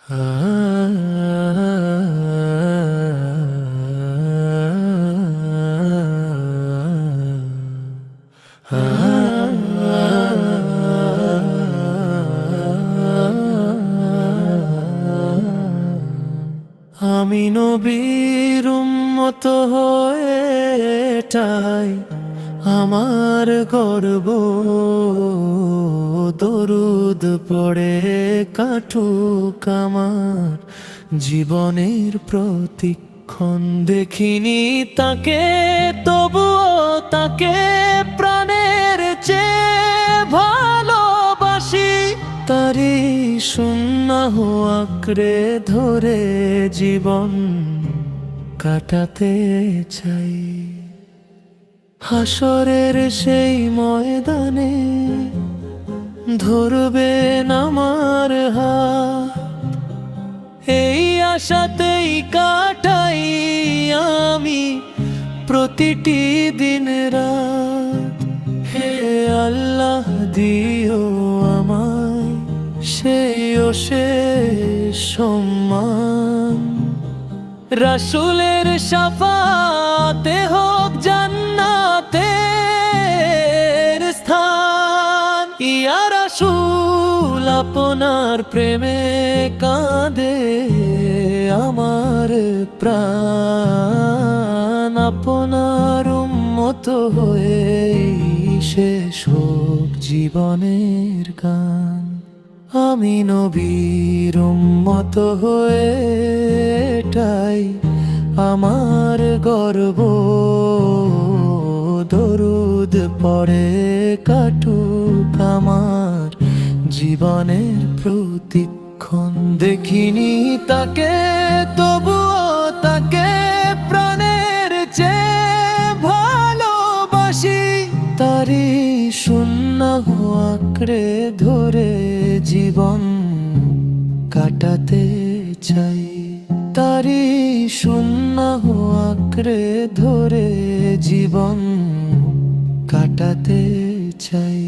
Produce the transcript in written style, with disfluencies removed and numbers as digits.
আমি নবীর উম্মত হয়ে এটাই আমার গর্ব, দরুদ পড়ে কাটুক আমার জীবনের প্রতিক্ষণ। দেখিনি তাকে তবুও তাকে প্রাণের চেয়ে ভালোবাসি, তারি সুন্নাহ আঁকড়ে ধরে জীবন কাটাতে চাই। হাসরের সেই ময়দানে ধরবেন আমার হাত, এই আশাতেই কাটাই আমি প্রতিটি দিন রাত। হে আল্লাহ দিও আমায় সেই অশেষ সম্মান, রাসূলের শাফাতে হোক জান্নাতের স্থান। ইয়া রাসূল আপনার প্রেমে কাঁদে আমার প্রাণ, আপনার উম্মত হয়ে শেষ হোক জীবনের গান। আমি নবীর উম্মত হয়ে এটাই আমার গর্ব, দরুদ পড়ে কাটুক আমার জীবনের প্রতিক্ষণ। দেখিনি তাকে তবুও তাকে প্রাণের চেয়ে ভালোবাসি, তারি সুন্নাহ আঁকড়ে ধরে জীবন কাটাতে চাই। তারি সুন্নাহ আঁকড়ে ধরে জীবন কাটাতে চাই।